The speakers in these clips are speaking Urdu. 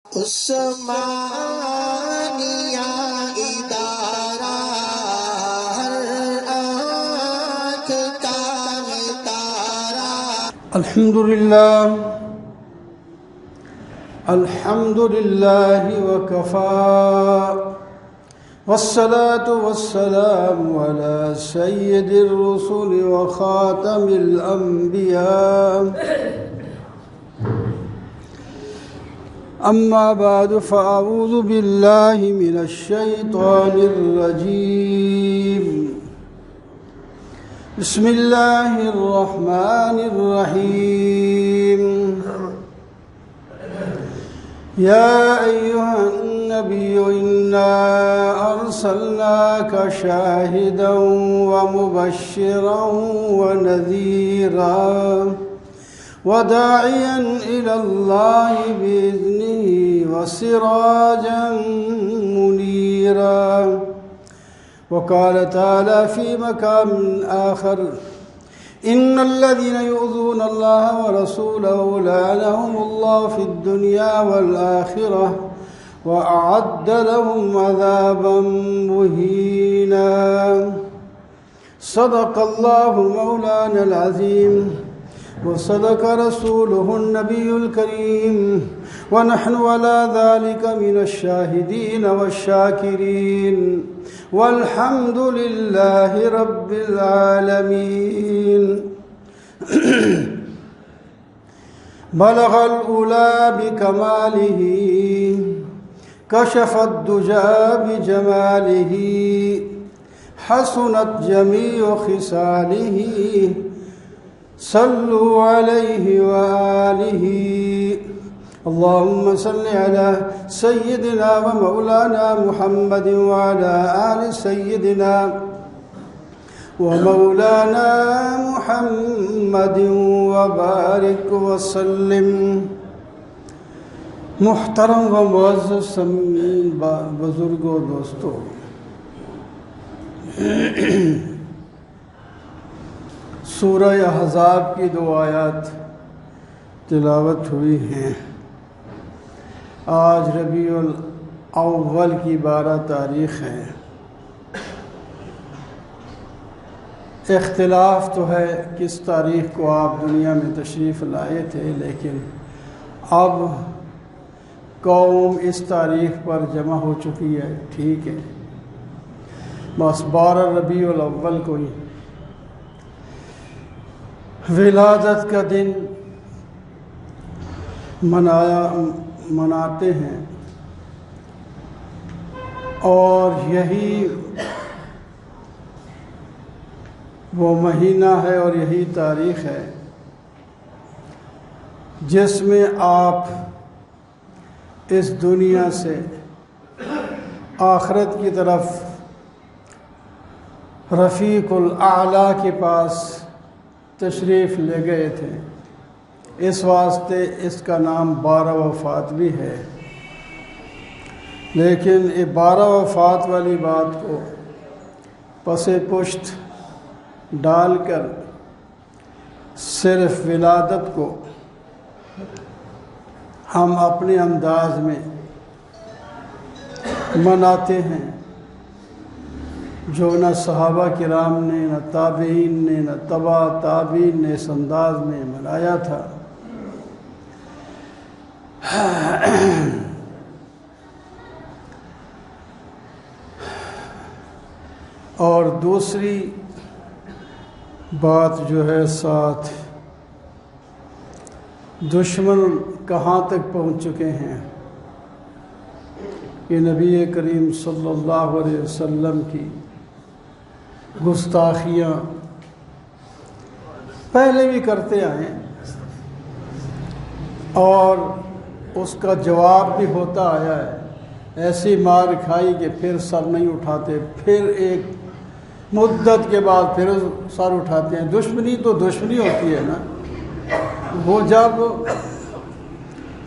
عثمانیہ ادارہ ہر آنکھ کا ہے تارا۔ الحمد للہ وکفى والصلاة والسلام على سید الرسل وخاتم الانبیاء اما بعد فاعوذ باللہ من الشیطان الرجیم بسم اللہ الرحمن الرحیم یا ایہا النبی انا ارسلناک شاہدا ومبشرا ونذیرا وداعیا الی اللہ بإذنہ وسراجا منیرا۔ وقال تعالی فی مقام آخر ان الذين يؤذون الله ورسوله لعنهم الله في الدنيا والآخرة وأعد لهم عذابا مهينا۔ صدق الله مولانا العظيم وصدق رسوله النبي الكريم ونحن على ذلك من الشاهدين والشاكرين والحمد لله رب العالمين۔ بلغ الأولى بكماله كشف الدجى بجماله حسنت جميع خصاله صلوا عليه وآله۔ اللهم صل على سيدنا ومولانا محمد وعلى آل سيدنا ومولانا محمد وبارك وسلم۔ محترم و معزز سامعین، بزرگوں، دوستوں، سورہ احزاب کی 2 آیات تلاوت ہوئی ہیں۔ آج ربیع الاول کی 12 تاریخ ہے۔ اختلاف تو ہے کس تاریخ کو آپ دنیا میں تشریف لائے تھے، لیکن اب قوم اس تاریخ پر جمع ہو چکی ہے، ٹھیک ہے، بس 12 ربیع الاول کو ہی ولادت کا دن مناتے ہیں، اور یہی وہ مہینہ ہے اور یہی تاریخ ہے جس میں آپ اس دنیا سے آخرت کی طرف رفیق الاعلیٰ کے پاس تشریف لے گئے تھے۔ اس واسطے اس کا نام 12 وفات بھی ہے، لیکن یہ 12 وفات والی بات کو پس پشت ڈال کر صرف ولادت کو ہم اپنے انداز میں مناتے ہیں، جو نہ صحابہ کرام نے، نہ تابعین نے، نہ تبع تابعین نے اس انداز میں منایا تھا۔ اور دوسری بات جو ہے ساتھ، دشمن کہاں تک پہنچ چکے ہیں کہ نبی کریم صلی اللہ علیہ وسلم کی گستاخیاں پہلے بھی کرتے آئے اور اس کا جواب بھی ہوتا آیا ہے۔ ایسی مار کھائی کہ پھر سر نہیں اٹھاتے، پھر ایک مدت کے بعد پھر سر اٹھاتے ہیں۔ دشمنی تو دشمنی ہوتی ہے نا، وہ جب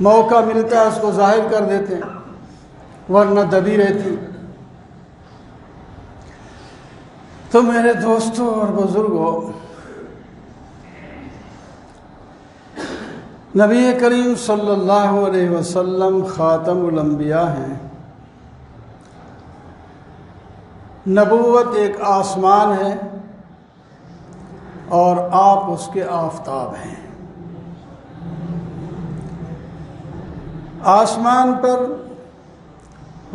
موقع ملتا ہے اس کو ظاہر کر دیتے ہیں، ورنہ دبی رہتی۔ تو میرے دوستوں اور بزرگوں، نبی کریم صلی اللہ علیہ وسلم خاتم الانبیاء ہیں۔ نبوت ایک آسمان ہے اور آپ اس کے آفتاب ہیں۔ آسمان پر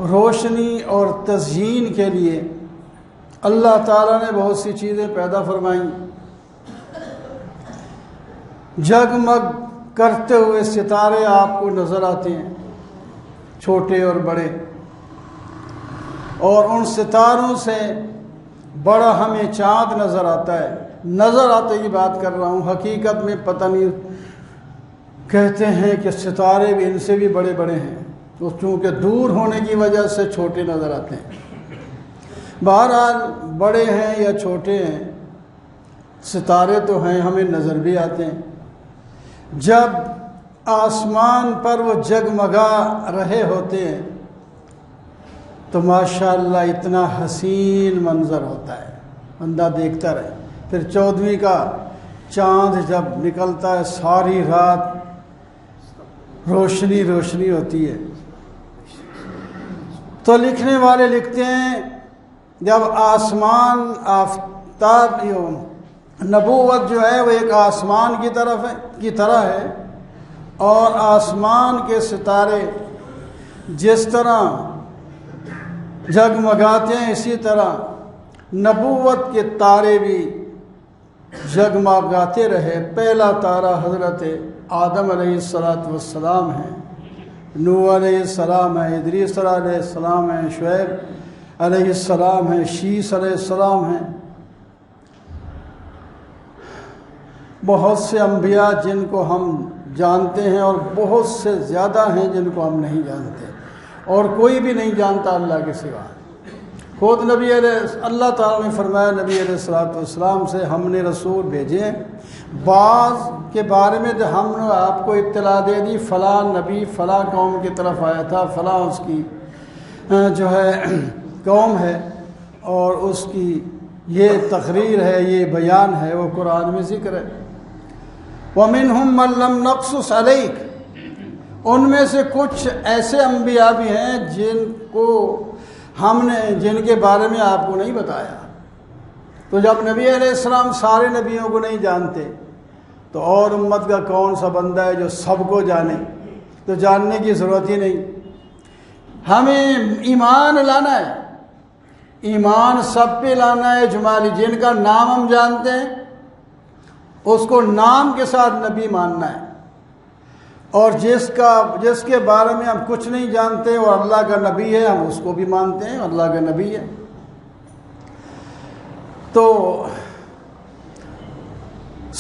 روشنی اور تزئین کے لیے اللہ تعالیٰ نے بہت سی چیزیں پیدا فرمائیں۔ جگمگ کرتے ہوئے ستارے آپ کو نظر آتے ہیں، چھوٹے اور بڑے، اور ان ستاروں سے بڑا ہمیں چاند نظر آتا ہے۔ نظر آتے کی بات کر رہا ہوں، حقیقت میں پتہ نہیں، کہتے ہیں کہ ستارے بھی ان سے بھی بڑے بڑے ہیں، تو چونکہ دور ہونے کی وجہ سے چھوٹے نظر آتے ہیں۔ بہرحال بڑے ہیں یا چھوٹے ہیں، ستارے تو ہیں، ہمیں نظر بھی آتے ہیں۔ جب آسمان پر وہ جگمگا رہے ہوتے ہیں تو ماشاءاللہ اتنا حسین منظر ہوتا ہے، بندہ دیکھتا رہے۔ پھر 14ویں کا چاند جب نکلتا ہے، ساری رات روشنی روشنی ہوتی ہے۔ تو لکھنے والے لکھتے ہیں جب آسمان آفتاب نبوت جو ہے وہ ایک آسمان کی طرح ہے، اور آسمان کے ستارے جس طرح جگمگاتے ہیں اسی طرح نبوت کے تارے بھی جگمگاتے رہے۔ پہلا تارہ حضرت آدم علیہ السلام ہے، نوح علیہ السلام ہے، ادریس علیہ السلام ہے، شعیب علیہ السلام ہے، شیس علیہ السلام ہیں۔ بہت سے انبیاء جن کو ہم جانتے ہیں اور بہت سے زیادہ ہیں جن کو ہم نہیں جانتے، اور کوئی بھی نہیں جانتا اللہ کے سوا۔ خود اللہ تعالیٰ نے فرمایا نبی علیہ السلام سے ہم نے رسول بھیجے ہیں، بعض کے بارے میں جو ہم نے آپ کو اطلاع دے دی، فلاں نبی فلاں قوم کی طرف آیا تھا، فلاں اس کی جو ہے قوم ہے، اور اس کی یہ تقریر ہے، یہ بیان ہے، وہ قرآن میں ذکر ہے۔ وَمِنْهُمْ مَنْ لَمْ نَقْصُصْ عَلَيْكَ، ان میں سے کچھ ایسے انبیاء بھی ہیں جن کے بارے میں آپ کو نہیں بتایا۔ تو جب نبی علیہ السلام سارے نبیوں کو نہیں جانتے تو اور امت کا کون سا بندہ ہے جو سب کو جانے؟ تو جاننے کی ضرورت ہی نہیں۔ ہمیں ایمان لانا ہے، ایمان سب پہ لانا ہے، جمالی جن کا نام ہم جانتے ہیں اس کو نام کے ساتھ نبی ماننا ہے، اور جس کے بارے میں ہم کچھ نہیں جانتے اور اللہ کا نبی ہے، ہم اس کو بھی مانتے ہیں، اللہ کا نبی ہے۔ تو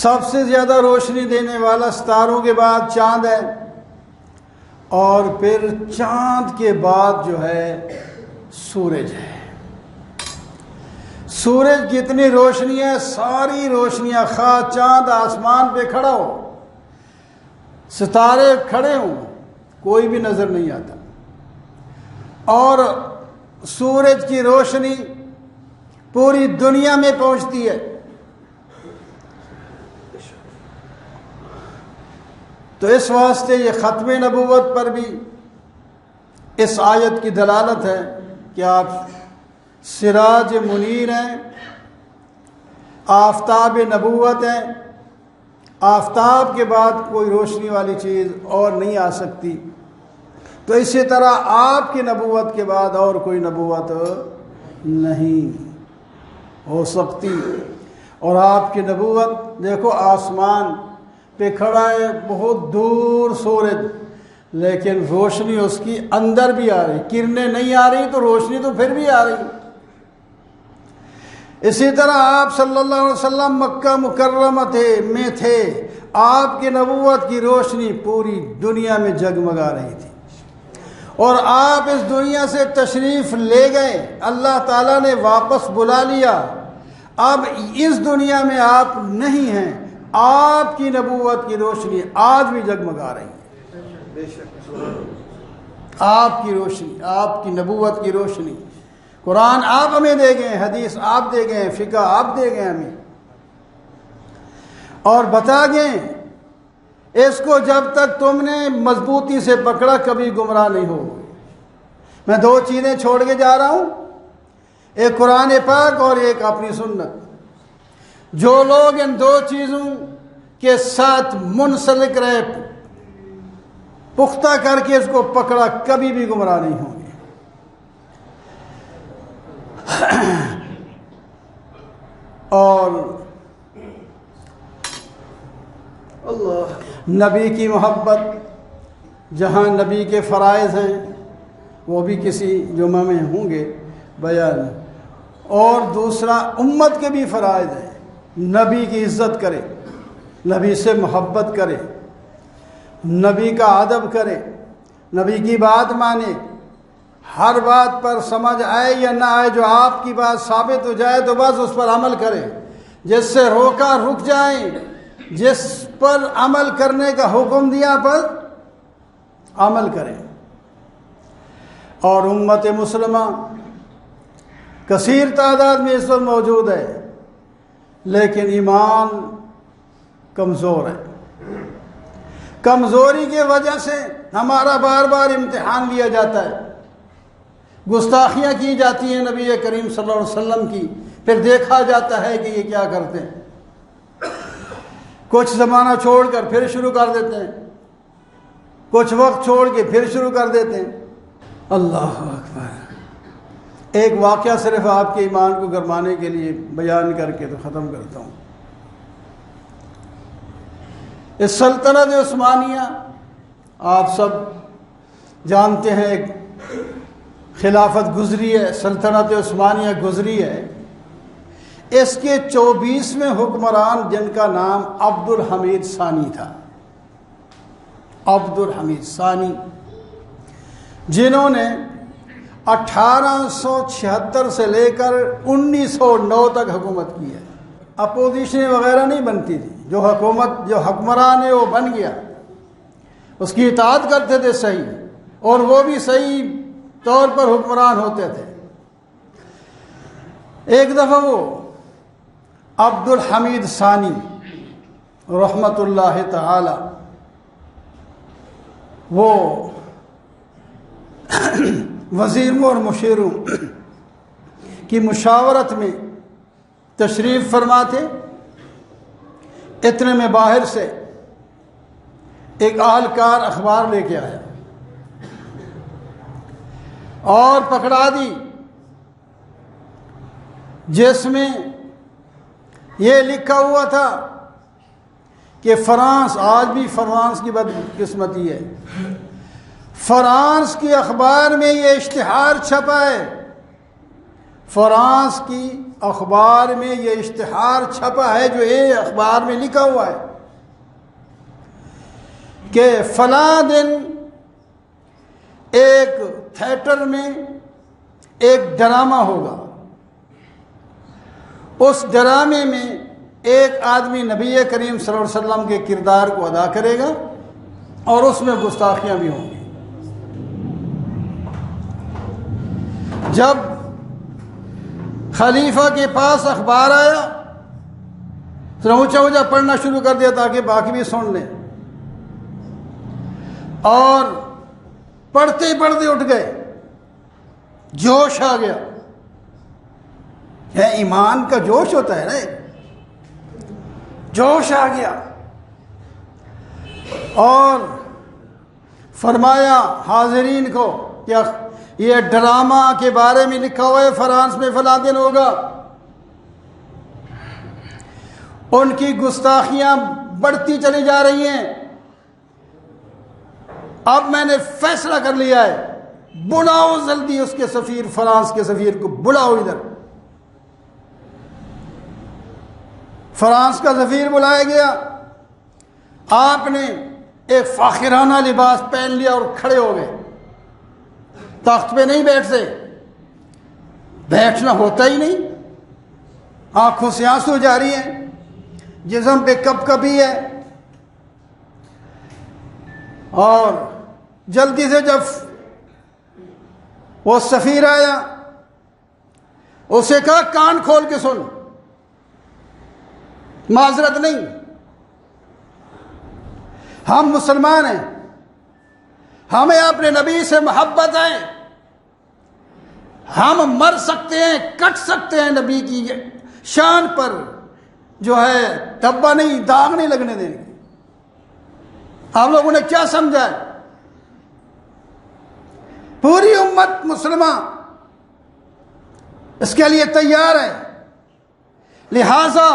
سب سے زیادہ روشنی دینے والا ستاروں کے بعد چاند ہے، اور پھر چاند کے بعد جو ہے سورج ہے۔ سورج کی اتنی روشنی ہے، ساری روشنیاں، خواہ چاند آسمان پہ کھڑا ہو، ستارے کھڑے ہوں، کوئی بھی نظر نہیں آتا، اور سورج کی روشنی پوری دنیا میں پہنچتی ہے۔ تو اس واسطے یہ ختم نبوت پر بھی اس آیت کی دلالت ہے کہ آپ سراج منیر ہیں، آفتاب نبوت ہیں، آفتاب کے بعد کوئی روشنی والی چیز اور نہیں آ سکتی۔ تو اسی طرح آپ کی نبوت کے بعد اور کوئی نبوت نہیں ہو سکتی۔ اور آپ کی نبوت دیکھو، آسمان پہ کھڑا ہے، بہت دور سورج، لیکن روشنی اس کی اندر بھی آ رہی، کرنیں نہیں آ رہی تو روشنی تو پھر بھی آ رہی۔ اسی طرح آپ صلی اللہ علیہ وسلم مکہ مکرمہ میں تھے، آپ کی نبوت کی روشنی پوری دنیا میں جگمگا رہی تھی، اور آپ اس دنیا سے تشریف لے گئے، اللہ تعالیٰ نے واپس بلا لیا، اب اس دنیا میں آپ نہیں ہیں، آپ کی نبوت کی روشنی آج بھی جگمگا رہی ہے۔ آپ کی روشنی، آپ کی نبوت کی روشنی، قرآن آپ ہمیں دے گئے ہیں، حدیث آپ دے گئے ہیں، فقہ آپ دے گئے ہیں ہمیں، اور بتا گئے اس کو جب تک تم نے مضبوطی سے پکڑا کبھی گمراہ نہیں ہوگے۔ میں دو چیزیں چھوڑ کے جا رہا ہوں، ایک قرآن پاک اور ایک اپنی سنت۔ جو لوگ ان دو چیزوں کے ساتھ منسلک رہے، پختہ کر کے اس کو پکڑا، کبھی بھی گمراہ نہیں ہوں گے۔ اور نبی کی محبت، جہاں نبی کے فرائض ہیں وہ بھی کسی جمعہ میں ہوں گے بیان، اور دوسرا امت کے بھی فرائض ہیں۔ نبی کی عزت کرے، نبی سے محبت کرے، نبی کا ادب کرے، نبی کی بات مانے، ہر بات پر سمجھ آئے یا نہ آئے، جو آپ کی بات ثابت ہو جائے تو بس اس پر عمل کرے، جس سے روکا رک جائیں، جس پر عمل کرنے کا حکم دیا پر عمل کریں۔ اور امت مسلمہ کثیر تعداد میں اس وقت موجود ہے، لیکن ایمان کمزور ہے۔ کمزوری کی وجہ سے ہمارا بار بار امتحان لیا جاتا ہے، گستاخیاں کی جاتی ہیں نبی کریم صلی اللہ علیہ وسلم کی، پھر دیکھا جاتا ہے کہ یہ کیا کرتے ہیں۔ کچھ زمانہ چھوڑ کر پھر شروع کر دیتے ہیں، کچھ وقت چھوڑ کے پھر شروع کر دیتے ہیں۔ اللہ اکبر۔ ایک واقعہ صرف آپ کے ایمان کو گرمانے کے لیے بیان کر کے تو ختم کرتا ہوں۔ اس سلطنت عثمانیہ آپ سب جانتے ہیں، ایک خلافت گزری ہے، سلطنت عثمانیہ گزری ہے۔ اس کے 24ویں حکمران جن کا نام عبد الحمید ثانی تھا، عبد الحمید ثانی، جنہوں نے 1876 سے لے کر 1909 تک حکومت کی ہے۔ اپوزیشن وغیرہ نہیں بنتی تھی، جو حکمران ہے وہ بن گیا، اس کی اطاعت کرتے تھے صحیح، اور وہ بھی صحیح طور پر حکمران ہوتے تھے۔ ایک دفعہ وہ عبد الحمید ثانی رحمت اللہ تعالی، وہ وزیروں اور مشیروں کی مشاورت میں تشریف فرما تھے۔ اتنے میں باہر سے ایک اہلکار اخبار لے کے آیا اور پکڑا دی، جس میں یہ لکھا ہوا تھا کہ فرانس، آج بھی فرانس کی بدقسمتی ہے، فرانس کی اخبار میں یہ اشتہار چھپا ہے، فرانس کی اخبار میں یہ اشتہار چھپا ہے، جو یہ اخبار میں لکھا ہوا ہے کہ فلاں دن ایک تھیٹر میں ایک ڈرامہ ہوگا، اس ڈرامے میں ایک آدمی نبی کریم صلی اللہ علیہ وسلم کے کردار کو ادا کرے گا اور اس میں گستاخیاں بھی ہوں گی۔ جب خلیفہ کے پاس اخبار آیا تو اونچا اونچا پڑھنا شروع کر دیا تاکہ باقی بھی سن لیں، اور پڑھتے پڑھتے اٹھ گئے، جوش آ گیا۔ یہ ایمان کا جوش ہوتا ہے نا، جوش آ گیا، اور فرمایا حاضرین کو کہ یہ ڈرامہ کے بارے میں لکھا ہوا ہے، فرانس میں فلاں دن ہوگا، ان کی گستاخیاں بڑھتی چلی جا رہی ہیں، اب میں نے فیصلہ کر لیا ہے، بلاؤ جلدی اس کے سفیر، فرانس کے سفیر کو بلاؤ ادھر۔ فرانس کا سفیر بلایا گیا، آپ نے ایک فاخرانہ لباس پہن لیا اور کھڑے ہو گئے، تخت پہ نہیں بیٹھتے، بیٹھنا ہوتا ہی نہیں، آنکھوں سے آنسو جاری ہیں، جسم پہ کپ کپی ہے، اور جلدی سے جب وہ سفیر آیا، اسے کہا کان کھول کے سن، معذرت نہیں، ہم مسلمان ہیں، ہمیں اپنے نبی سے محبت ہے، ہم مر سکتے ہیں، کٹ سکتے ہیں نبی کی شان پر جو ہے دھبا نہیں، داغ نہیں لگنے دیں گے۔ آپ لوگوں نے کیا سمجھا ہے؟ پوری امت مسلمہ اس کے لیے تیار ہے۔ لہذا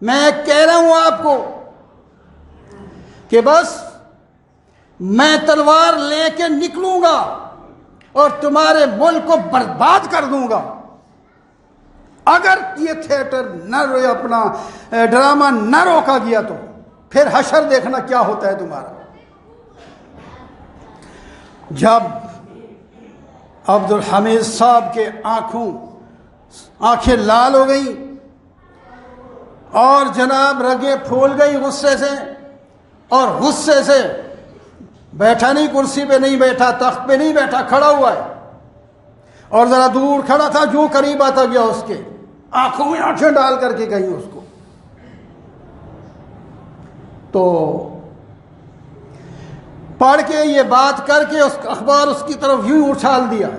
میں کہہ رہا ہوں آپ کو کہ بس میں تلوار لے کے نکلوں گا اور تمہارے ملک کو برباد کر دوں گا اگر یہ تھیٹر نہ اپنا ڈرامہ نہ روکا گیا تو پھر حشر دیکھنا کیا ہوتا ہے تمہارا۔ جب عبد الحمید صاحب کے آنکھیں لال ہو گئیں اور جناب رگیں پھول گئی غصے سے، اور غصے سے بیٹھا نہیں، کرسی پہ نہیں بیٹھا، تخت پہ نہیں بیٹھا، کھڑا ہوا ہے اور ذرا دور کھڑا تھا، جو قریب آتا گیا اس کے آنکھوں میں آنکھیں ڈال کر کے کہیں اس کو تو پڑھ کے یہ بات کر کے اس اخبار اس کی طرف یوں اچھال دیا،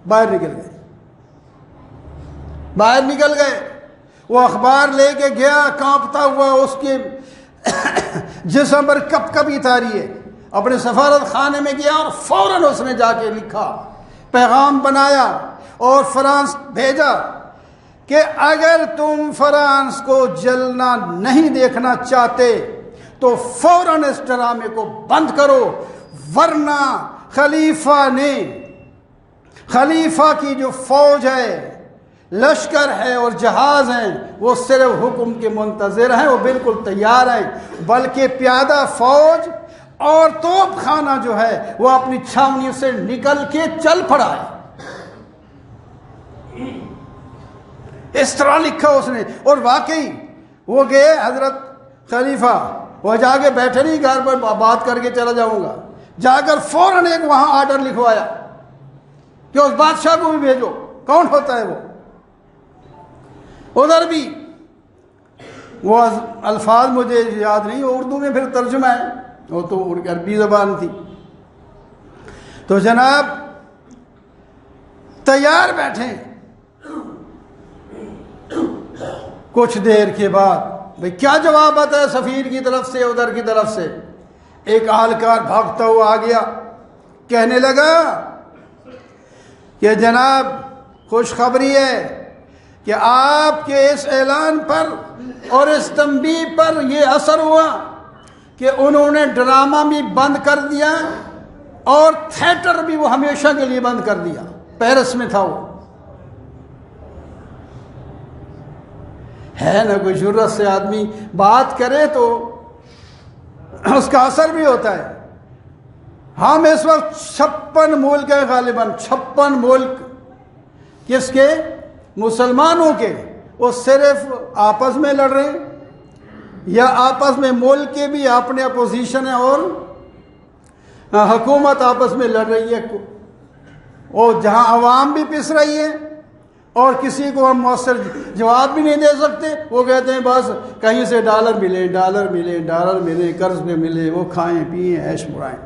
باہر نکل گئے۔ وہ اخبار لے کے گیا، کانپتا ہوا، اس کے جسم پر کپ کپی تاری ہے، اپنے سفارت خانے میں گیا اور فوراً اس نے جا کے لکھا، پیغام بنایا اور فرانس بھیجا کہ اگر تم فرانس کو جلنا نہیں دیکھنا چاہتے تو فوراً اس ڈرامے کو بند کرو، ورنہ خلیفہ کی جو فوج ہے، لشکر ہے اور جہاز ہیں، وہ صرف حکم کے منتظر ہیں، وہ بالکل تیار ہیں، بلکہ پیادہ فوج اور توپ خانہ جو ہے وہ اپنی چھاونی سے نکل کے چل پڑا ہے۔ اس طرح لکھا اس نے، اور واقعی وہ گئے حضرت خلیفہ، وہ جا کے بیٹھے نہیں گھر پر بات کر کے چلا جاؤں گا، جا کر فوراً ایک وہاں آرڈر لکھوایا کہ اس بادشاہ کو بھی بھیجو۔ کون ہوتا ہے وہ؟ ادھر بھی وہ الفاظ مجھے یاد نہیں، اردو میں پھر ترجمہ ہے، وہ تو عربی زبان تھی۔ تو جناب تیار بیٹھے، کچھ دیر کے بعد بھئی کیا جواب آتا ہے سفیر کی طرف سے، ادھر کی طرف سے ایک اہلکار بھاگتا ہوا آ گیا، کہنے لگا کہ جناب خوشخبری ہے کہ آپ کے اس اعلان پر اور اس تنبیہ پر یہ اثر ہوا کہ انہوں نے ڈرامہ بھی بند کر دیا اور تھیٹر بھی وہ ہمیشہ کے لیے بند کر دیا۔ پیرس میں تھا وہ، ہے نا کوئی جرأت سے آدمی بات کرے تو اس کا اثر بھی ہوتا ہے۔ ہم اس وقت 56 ملک ہیں، غالباً 56 ملک، کس کے؟ مسلمانوں کے، وہ صرف آپس میں لڑ رہے ہیں یا آپس میں ملک کے بھی اپنے اپوزیشن ہے اور حکومت آپس میں لڑ رہی ہے، اور جہاں عوام بھی پس رہی ہے اور کسی کو ہم مؤثر جواب بھی نہیں دے سکتے، وہ کہتے ہیں بس کہیں سے ڈالر ملے، قرض میں ملے، وہ کھائیں پئیں عیش مرائیں،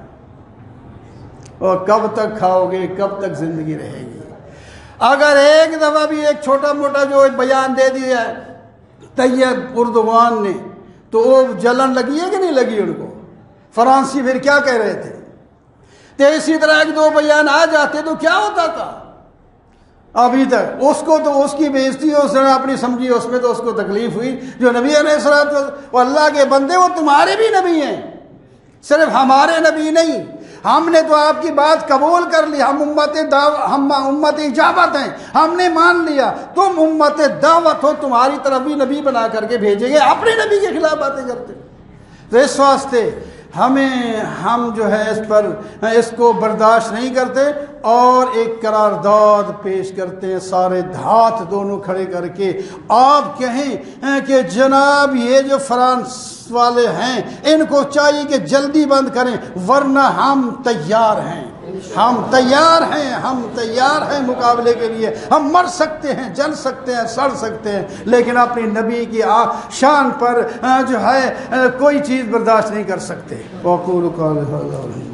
اور کب تک کھاؤ گے، کب تک زندگی رہے گی؟ اگر ایک دفعہ بھی ایک چھوٹا موٹا جو بیان دے دیا ہے طیب اردوغان نے تو وہ جلن لگی ہے کہ نہیں لگی ان کو؟ فرانسی پھر کیا کہہ رہے تھے؟ تو اسی طرح ایک دو بیان آ جاتے تو کیا ہوتا تھا؟ ابھی تک اس کو تو اس کی بےعزتی اس نے اپنی سمجھی، اس میں تو اس کو تکلیف ہوئی۔ جو نبی علیہ السلام وہ اللہ کے بندے، وہ تمہارے بھی نبی ہیں، صرف ہمارے نبی نہیں۔ ہم نے تو آپ کی بات قبول کر لی، ہم امت اجابت ہیں، ہم نے مان لیا، تم امت دعوت ہو، تمہاری طرف بھی نبی بنا کر کے بھیجیں گے، اپنے نبی کے خلاف باتیں کرتے۔ تو اس واسطے ہم جو ہے اس کو برداشت نہیں کرتے اور ایک قرارداد پیش کرتے ہیں، سارے ہاتھ دونوں کھڑے کر کے۔ آپ کہیں کہ جناب یہ جو فرانس والے ہیں ان کو چاہیے کہ جلدی بند کریں، ورنہ ہم تیار ہیں، ہم تیار ہیں مقابلے کے لیے. ہم مر سکتے ہیں، جل سکتے ہیں، سڑ سکتے ہیں، لیکن اپنی نبی کی شان پر جو ہے کوئی چیز برداشت نہیں کر سکتے. وَأَقُولُ قَوْلِي هَذَا